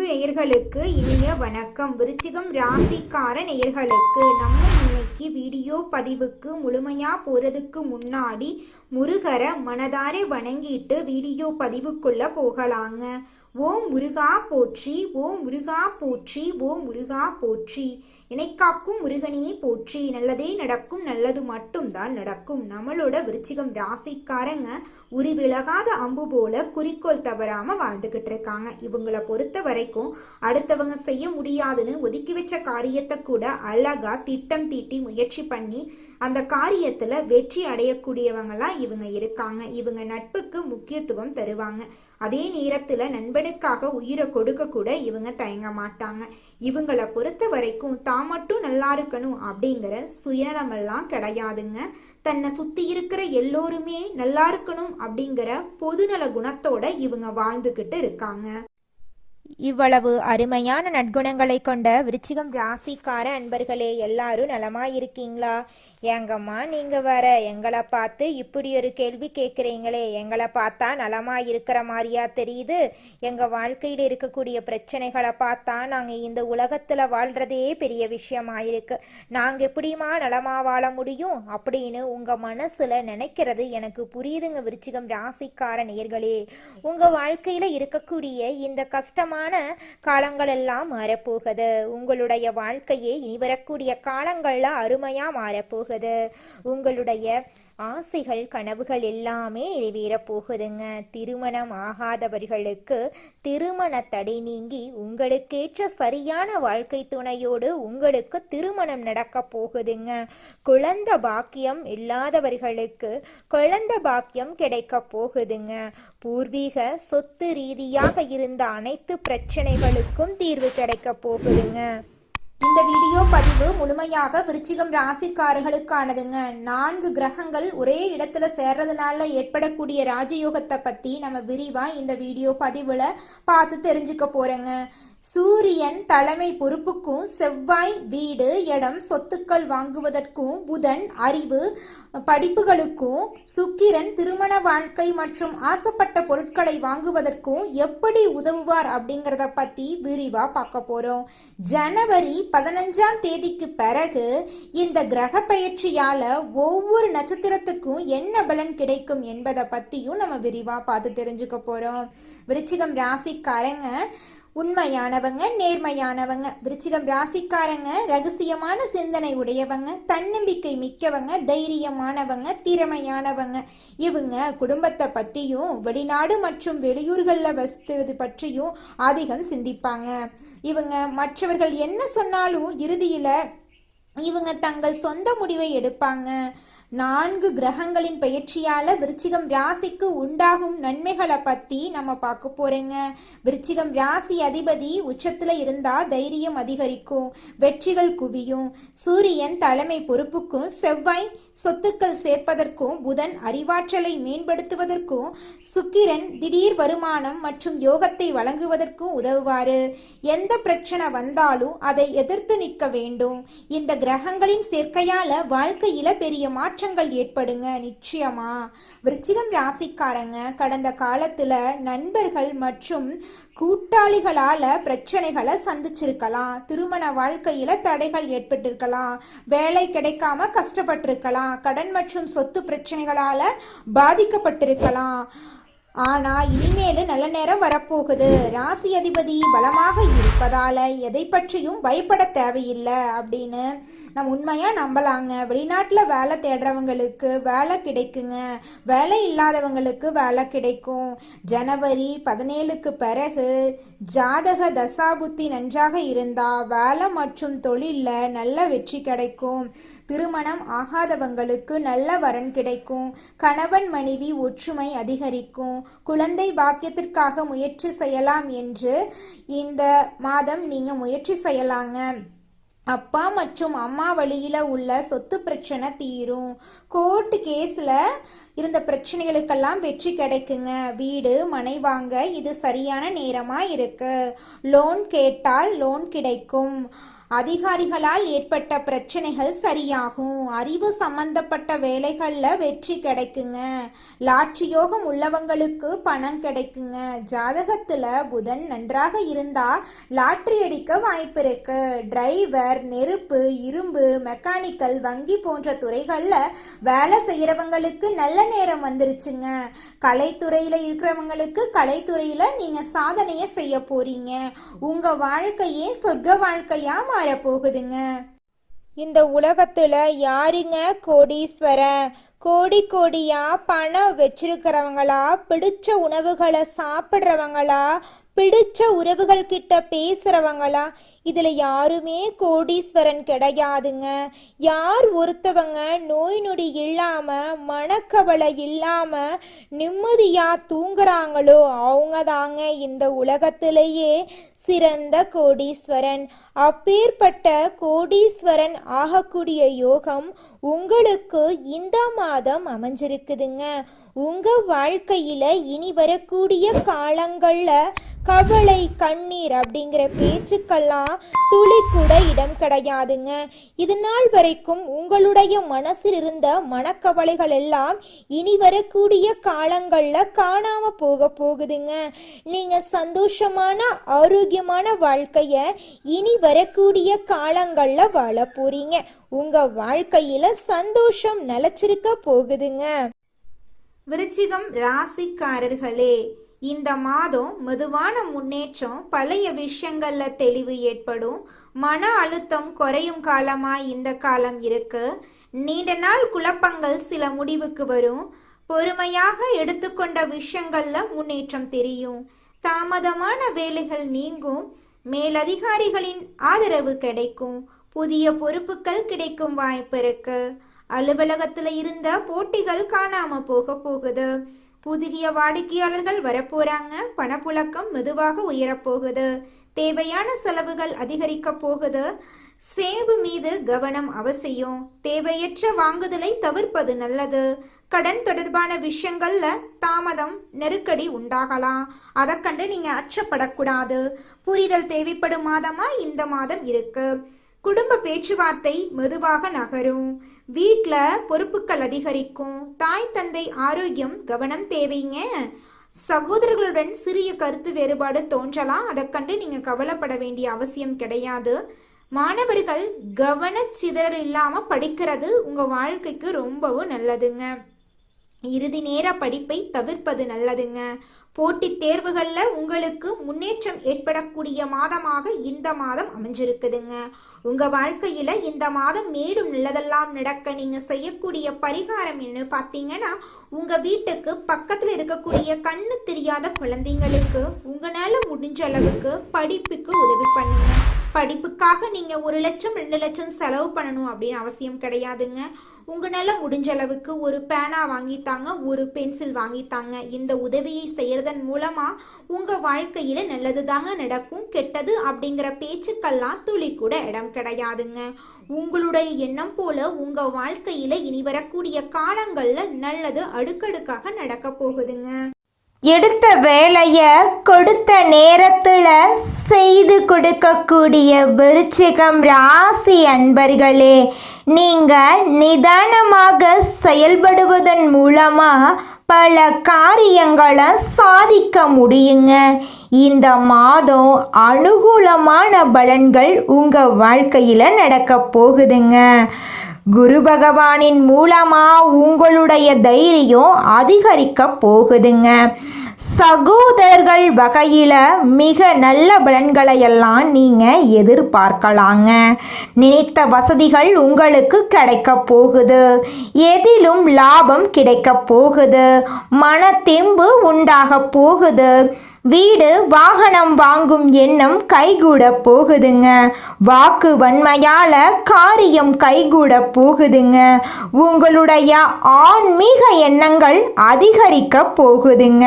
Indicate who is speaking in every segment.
Speaker 1: நேயர்களுக்கு இனிய வணக்கம். விருச்சிகம் ராசிக்கார நேயர்களுக்கு நம்ம இன்னைக்கு வீடியோ பதிவுக்கு முழுமையா போறதுக்கு முன்னாடி முருகரை மனதார வணங்கிட்டு வீடியோ பதிவுக்குள்ள போகலாங்க. ஓம் முருகா போற்றி, ஓம் முருகா போற்றி, ஓம் முருகா போற்றி. இணைக்காக்கும் முருகனையே போற்றி. நல்லதே நடக்கும், நல்லது மட்டும்தான் நடக்கும். நம்மளோட விருச்சிகம் ராசிக்காரங்க உருவிலகாத அம்பு போல குறிக்கோள் தவறாம வாழ்ந்துகிட்டு இருக்காங்க. இவங்களை பொறுத்த வரைக்கும் அடுத்தவங்க செய்ய முடியாதுன்னு ஒதுக்கி வச்ச காரியத்தை கூட அழகா திட்டம் தீட்டி முயற்சி பண்ணி அந்த காரியத்துல வெற்றி அடையக்கூடியவங்களா இவங்க இருக்காங்க. இவங்க நட்புக்கு முக்கியத்துவம் தருவாங்க. அதே நேரத்துல நண்பனுக்காக உயிரை கொடுக்க கூட இவங்க தயங்க மாட்டாங்க. இவங்களை பொறுத்த வரைக்கும் தான் மட்டும் நல்லா இருக்கணும் அப்படிங்கிற சுயநலமெல்லாம் கிடையாதுங்க. தன்னை சுத்தி இருக்கிற எல்லோருமே நல்லா இருக்கணும் அப்படிங்கிற பொதுநல குணத்தோட இவங்க வாழ்ந்துகிட்டு இருக்காங்க.
Speaker 2: இவ்வளவு அருமையான நற்குணங்களை கொண்ட விருச்சிகம் ராசிக்கார அன்பர்களே, எல்லாரும் நலமா இருக்கீங்களா? ஏங்கம்மா நீங்க வேற எங்களை பார்த்து இப்படி ஒரு கேள்வி கேட்குறீங்களே, எங்களை பார்த்தா நலமா இருக்கிற மாதிரியா தெரியுது? எங்க வாழ்க்கையில் இருக்கக்கூடிய பிரச்சனைகளை பார்த்தா நாங்க இந்த உலகத்துல வாழ்றதே பெரிய விஷயமாயிருக்கு. நாங்க எப்படிமா நலமா வாழ முடியும் அப்படின்னு உங்க மனசுல நினைக்கிறது எனக்கு புரியுதுங்க. விருச்சிகம் ராசிக்கார நேயர்களே, உங்க வாழ்க்கையில இருக்கக்கூடிய இந்த கஷ்டமான காலங்கள் எல்லாம் மாறப்போகுது. உங்களுடைய வாழ்க்கையே இனி வரக்கூடிய காலங்கள்ல அருமையா மாறப்போகுது. உங்களுடைய ஆசைகள் கனவுகள் எல்லாமே நிறைவேறப் போகுதுங்க. திருமணம் ஆகாதவர்களுக்கு திருமண தடை நீங்கி உங்களுக்கேற்ற சரியான வாழ்க்கை துணையோடு உங்களுக்கு திருமணம் நடக்க போகுதுங்க. குழந்தை பாக்கியம் இல்லாதவர்களுக்கு குழந்தை பாக்கியம் கிடைக்க போகுதுங்க. பூர்வீக சொத்து ரீதியாக இருந்த அனைத்து பிரச்சனைகளுக்கும் தீர்வு கிடைக்க போகுதுங்க.
Speaker 1: இந்த வீடியோ பதிவு முழுமையாக விருச்சிகம் ராசிக்காரர்களுக்கானதுங்க. 4 கிரகங்கள் ஒரே இடத்துல சேர்றதுனால ஏற்படக்கூடிய ராஜயோகத்தை பத்தி நம்ம விரிவா இந்த வீடியோ பதிவுல பார்த்து தெரிஞ்சுக்க போறோங்க. சூரியன் தலைமை பொறுப்புக்கும், செவ்வாய் வீடு இடம் சொத்துக்கள் வாங்குவதற்கும், புதன் அறிவு படிப்புகளுக்கும், சுக்கிரன் திருமண வாழ்க்கை மற்றும் ஆசைப்பட்ட பொருட்களை வாங்குவதற்கும் எப்படி உதவுவார் அப்படிங்கிறத பத்தி விரிவா பார்க்க போறோம். ஜனவரி 15ஆம் தேதிக்கு பிறகு இந்த கிரக பெயர்ச்சியால ஒவ்வொரு நட்சத்திரத்துக்கும் என்ன பலன் கிடைக்கும் என்பதை பத்தியும் நம்ம விரிவா பார்த்து தெரிஞ்சுக்க போறோம். விருச்சிகம் ராசிக்காரங்க உண்மையானவங்க, நேர்மையானவங்க. விருச்சிகம் ராசிக்காரங்க ரகசியமான சிந்தனை உடையவங்க, தன்னம்பிக்கை மிக்கவங்க, தைரியமானவங்க, திறமையானவங்க. இவங்க குடும்பத்தை பத்தியும் வெளிநாடு மற்றும் வெளியூர்களில் வசிப்பது பற்றியும் அதிகம் சிந்திப்பாங்க. இவங்க மற்றவர்கள் என்ன சொன்னாலும் இறுதியில இவங்க தங்கள் சொந்த முடிவை எடுப்பாங்க. 4 கிரகங்களின் பெயர்ச்சியால விருச்சிகம் ராசிக்கு உண்டாகும் நன்மைகளை பத்தி நம்ம பார்க்க போறேங்க. விருச்சிகம் ராசி அதிபதி உச்சத்துல இருந்தா தைரியம் அதிகரிக்கும், வெற்றிகள் குவியும். சூரியன் தலைமை பொறுப்புக்கும், செவ்வாய் சொத்துக்கள் சேர்ப்பதற்கும், புதன் அறிவாற்றலை மேம்படுத்துவதற்கும், சுக்கிரன் திடீர் வருமானம் மற்றும் யோகத்தை வழங்குவதற்கும் உதவுவாரு. எந்த பிரச்சனை வந்தாலும் அதை எதிர்த்து நிற்க வேண்டும். இந்த கிரகங்களின் சேர்க்கையால வாழ்க்கையில பெரிய மாற்றங்கள் ஏற்படுங்க. நிச்சயமா விருச்சிகம் ராசிக்காரங்க கடந்த காலத்துல நண்பர்கள் மற்றும் கூட்டாளிகளால பிரச்சனைகளை சந்திச்சிருக்கலாம். திருமண வாழ்க்கையில தடைகள் ஏற்பட்டிருக்கலாம். வேலை கிடைக்காம கஷ்டப்பட்டிருக்கலாம். கடன் மற்றும் சொத்து பிரச்சனைகளால பாதிக்கப்பட்டிருக்கலாம். ஆனா இனிமேலு நல்ல நேரம் வரப்போகுது. ராசி அதிபதி பலமாக இருப்பதால எதை பற்றியும் பயப்பட தேவையில்லை அப்படின்னு நம்ம உண்மையா நம்பலாங்க. வெளிநாட்டுல வேலை தேடுறவங்களுக்கு வேலை கிடைக்குங்க. வேலை இல்லாதவங்களுக்கு வேலை கிடைக்கும். ஜனவரி 17க்கு பிறகு ஜாதக தசாபுத்தி நன்றாக இருந்தா வேலை மற்றும் தொழில்ல நல்ல வெற்றி கிடைக்கும். திருமணம் ஆகாதவங்களுக்கு நல்ல வரன் கிடைக்கும். கணவன் மனைவி ஒற்றுமை அதிகரிக்கும். குழந்தை பாக்கியத்திற்காக முயற்சி செய்யலாம் என்று இந்த மாதம் நீங்க முயற்சி செய்யலாங்க. அப்பா மற்றும் அம்மா வழியில உள்ள சொத்து பிரச்சனை தீரும். கோர்ட் கேஸ்ல இருந்த பிரச்சனைகளுக்கெல்லாம் வெற்றி கிடைக்குங்க. வீடு மனை வாங்க இது சரியான நேரமா இருக்கு. லோன் கேட்டால் லோன் கிடைக்கும். அதிகாரிகளால் ஏற்பட்ட பிரச்சனைகள் சரியாகும். அறிவு சம்பந்தப்பட்ட வேலைகளில் வெற்றி கிடைக்குங்க. லாட்ரி யோகம் உள்ளவங்களுக்கு பணம் கிடைக்குங்க. ஜாதகத்தில் புதன் நன்றாக இருந்தால் லாட்ரி அடிக்க வாய்ப்பு இருக்கு. டிரைவர், நெருப்பு, இரும்பு, மெக்கானிக்கல், வங்கி போன்ற துறைகளில் வேலை செய்கிறவங்களுக்கு நல்ல நேரம் வந்துருச்சுங்க. கலைத்துறையில் இருக்கிறவங்களுக்கு கலைத்துறையில் நீங்கள் சாதனையை செய்ய போறீங்க. உங்கள் வாழ்க்கையே சொர்க்க வாழ்க்கையா மாறப்போகுதுங்க.
Speaker 2: இந்த உலகத்துல யாருங்க கோடீஸ்வரன்? கோடி கோடியா பணம் வச்சிருக்கிறவங்களா, பிடிச்ச உணவுகளை சாப்பிட்றவங்களா, பிடிச்ச உறவுகள் கிட்ட பேசுறவங்களா? இதுல யாருமே கோடீஸ்வரன் கிடையாதுங்க. யார் ஒருத்தவங்க நோய் நொடி இல்லாம, மனக்கவலை இல்லாம நிம்மதியா தூங்குறாங்களோ அவங்க தாங்க இந்த உலகத்திலேயே சிறந்த கோடீஸ்வரன். அப்பேற்பட்ட கோடீஸ்வரன் ஆகக்கூடிய யோகம் உங்களுக்கு இந்த மாதம் அமைஞ்சிருக்குதுங்க. உங்க வாழ்க்கையில இனி வரக்கூடிய காலங்கள்ல கவலை, கண்ணீர் அப்படிங்கிற பேச்சுக்கெல்லாம் துளி கூட இடம் கிடையாதுங்க. இது நாள் வரைக்கும் உங்களுடைய மனசில் இருந்த மனக்கவலைகள் எல்லாம் இனி வரக்கூடிய காலங்கள்ல காணாம போகுதுங்க. நீங்க சந்தோஷமான ஆரோக்கியமான வாழ்க்கைய இனி வரக்கூடிய காலங்கள்ல வாழ போறீங்க. உங்க வாழ்க்கையில சந்தோஷம் நிலைச்சிருக்க போகுதுங்க.
Speaker 1: விருச்சிகம் ராசிக்காரர்களே, இந்த மாதம் மெதுவான முன்னேற்றம், பழைய விஷயங்கள்ல தெளிவு ஏற்படும். மன அழுத்தம் குறையும் காலமா இந்த காலம் இருக்கு. நீண்ட நாள் குழப்பங்கள் சில முடிவுக்கு வரும். பொறுமையாக எடுத்துக்கொண்ட விஷயங்கள்ல முன்னேற்றம் தெரியும். தாமதமான வேலைகள் நீங்கும். மேலதிகாரிகளின் ஆதரவு கிடைக்கும். புதிய பொறுப்புகள் கிடைக்கும் வாய்ப்பு இருக்கு. அலுவலகத்துல இருந்த போட்டிகள் காணாம போகுது. புதிய வாடிக்கையாளர்கள் வரப்போறாங்க. பணப்புழக்கம் மெதுவாக உயரப்போகுது. தேவையான செலவுகள் அதிகரிக்க போகுது. சேமிப்பு மீது கவனம் அவசியம். தேவையற்ற வாங்குதலை தவிர்ப்பது நல்லது. கடன் தொடர்பான விஷயங்கள்ல தாமதம், நெருக்கடி உண்டாகலாம். அதை கண்டு நீங்க அச்சப்படக்கூடாது. புரிதல் தேவைப்படும் மாதமா இந்த மாதம் இருக்கு. குடும்ப பேச்சுவார்த்தை மெதுவாக நகரும். வீட்டில் பொறுப்புகள் அதிகரிக்கும். தாய் தந்தை ஆரோக்கியம் கவனம் தேவைங்க. சகோதரர்களுடன் சிறிய கருத்து வேறுபாடு தோன்றலாம். அதை கண்டு நீங்க கவலைப்பட வேண்டிய அவசியம் கிடையாது. மாணவர்கள் கவனச்சிதறல் இல்லாம படிக்கிறது உங்க வாழ்க்கைக்கு ரொம்பவும் நல்லதுங்க. இறுதி நேர படிப்பை தவிர்ப்பது நல்லதுங்க. போட்டித் தேர்வுகள்ல உங்களுக்கு முன்னேற்றம் ஏற்படக்கூடிய மாதமாக இந்த மாதம் அமைஞ்சிருக்குதுங்க. உங்க வாழ்க்கையில இந்த மாதம் மேலும் நல்லதெல்லாம் நடக்க நீங்க செய்யக்கூடிய பரிகாரம் என்ன பார்த்தீங்கன்னா, உங்க வீட்டுக்கு பக்கத்துல இருக்கக்கூடிய கண்ணு தெரியாத குழந்தைங்களுக்கு உங்களால முடிஞ்ச அளவுக்கு படிப்புக்கு உதவி பண்ணுங்க. படிப்புக்காக நீங்க 1 லட்சம் 2 லட்சம் செலவு பண்ணணும் அப்படின்னு அவசியம் கிடையாதுங்க. உங்களால முடிஞ்ச அளவுக்கு ஒரு பேனா வாங்கித்தாங்க, ஒரு பென்சில் வாங்கித்தாங்க. இந்த உதவியை செய்யறதன் மூலமா உங்க வாழ்க்கையில நல்லது தாங்க நடக்கும். கெட்டது அப்படிங்கிற பேச்சுக்கெல்லாம் துளி கூட இடம் கிடையாதுங்க. உங்களுடைய எண்ணம் போல உங்க வாழ்க்கையில இனி வரக்கூடிய காலங்கள்ல நல்லது அடுக்கடுக்காக நடக்க போகுதுங்க.
Speaker 2: எடுத்த வேலைய கொடுத்த நேரத்துல செய்து கொடுக்கக்கூடிய விருச்சிகம் ராசி அன்பர்களே, நீங்க நிதானமாக செயல்படுவதன் மூலமா பல காரியங்களை சாதிக்க முடியுங்க. இந்த மாதம் அனுகூலமான பலன்கள் உங்க வாழ்க்கையில நடக்க போகுதுங்க. குரு பகவானின் மூலமா உங்களுடைய தைரியம் அதிகரிக்க போகுதுங்க. சகோதரர்கள் வகையில மிக நல்ல பலன்களை எல்லாம் நீங்க எதிர்பார்க்கலாங்க. நினைத்த வசதிகள் உங்களுக்கு கிடைக்க போகுது. எதிலும் லாபம் கிடைக்க போகுது. மன தெம்பு உண்டாக போகுது. வீடு வாகனம் வாங்கும் எண்ணம் கைகூட போகுதுங்க. வாக்கு வன்மையால காரியம் கைகூட போகுதுங்க. உங்களுடைய ஆன்மீக எண்ணங்கள் அதிகரிக்க போகுதுங்க.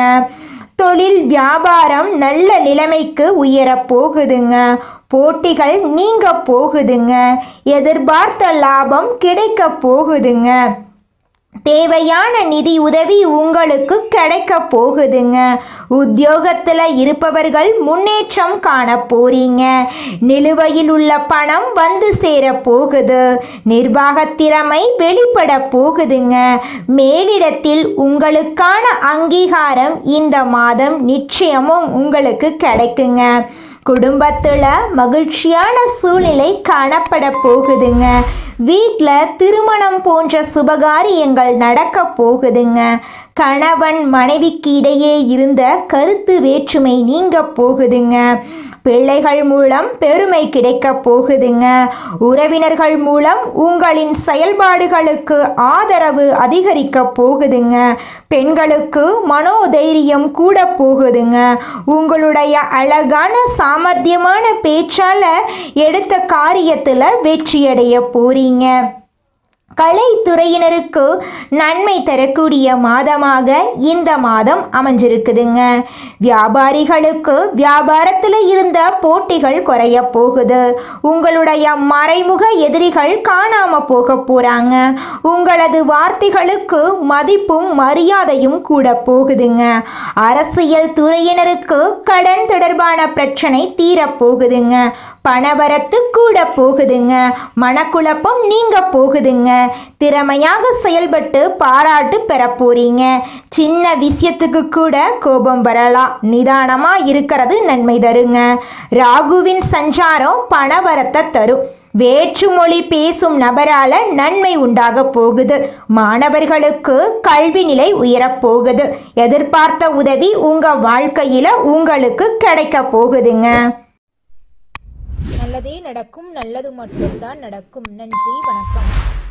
Speaker 2: தொழில் வியாபாரம் நல்ல நிலைமைக்கு உயர போகுதுங்க. போட்டிகள் நீங்க போகுதுங்க. எதிர்பார்த்த லாபம் கிடைக்க போகுதுங்க. தேவையான நிதி உதவி உங்களுக்கு கிடைக்க போகுதுங்க. உத்தியோகத்தில் இருப்பவர்கள் முன்னேற்றம் காண போறீங்க. நிலுவையில் உள்ள பணம் வந்து சேர போகுது. நிர்வாக திறமை வெளிப்பட போகுதுங்க. மேலிடத்தில் உங்களுக்கான அங்கீகாரம் இந்த மாதம் நிச்சயமும் உங்களுக்கு கிடைக்குங்க. குடும்பத்தில் மகிழ்ச்சியான சூழ்நிலை காணப்பட போகுதுங்க. வீட்டில் திருமணம் போன்ற சுபகாரியங்கள் நடக்க போகுதுங்க. கணவன் மனைவிக்கு இடையே இருந்த கருத்து வேற்றுமை நீங்க போகுதுங்க. பிள்ளைகள் மூலம் பெருமை கிடைக்க போகுதுங்க. உறவினர்கள் மூலம் உங்களின் செயல்பாடுகளுக்கு ஆதரவு அதிகரிக்க போகுதுங்க. பெண்களுக்கு மனோதைரியம் கூட போகுதுங்க. உங்களுடைய அழகான சாமர்த்தியமான பேச்சால எடுத்த காரியத்தில் வெற்றியடைய போறீங்க. கலைத்துறையினருக்கு நன்மை தரக்கூடிய மாதமாக இந்த மாதம் அமைஞ்சிருக்குதுங்க. வியாபாரிகளுக்கு வியாபாரத்தில் இருந்த போட்டிகள் குறைய போகுது. உங்களுடைய மறைமுக எதிரிகள் காணாம போக போறாங்க. உங்களது வார்த்தைகளுக்கு மதிப்பும் மரியாதையும் கூட போகுதுங்க. அரசியல் துறையினருக்கு கடன் தொடர்பான பிரச்சனை தீரப்போகுதுங்க. பணவரத்து கூட போகுதுங்க. மனக்குழப்பம் நீங்க போகுதுங்க. திறமையாக செயல்பட்டு பாராட்டு பெற போறீங்க. சின்ன விஷயத்துக்கு கூட கோபம் வரலாம். நிதானமா இருக்கிறது நன்மை தருங்க. ராகுவின் சஞ்சாரம் பணவரத்தை தரும். வேற்றுமொழி பேசும் நபரால நன்மை உண்டாக போகுது. மாணவர்களுக்கு கல்வி நிலை உயரப்போகுது. எதிர்பார்த்த உதவி உங்க வாழ்க்கையில உங்களுக்கு கிடைக்க போகுதுங்க.
Speaker 1: நல்லதே நடக்கும். நல்லது மட்டும்தான் நடக்கும். நன்றி, வணக்கம்.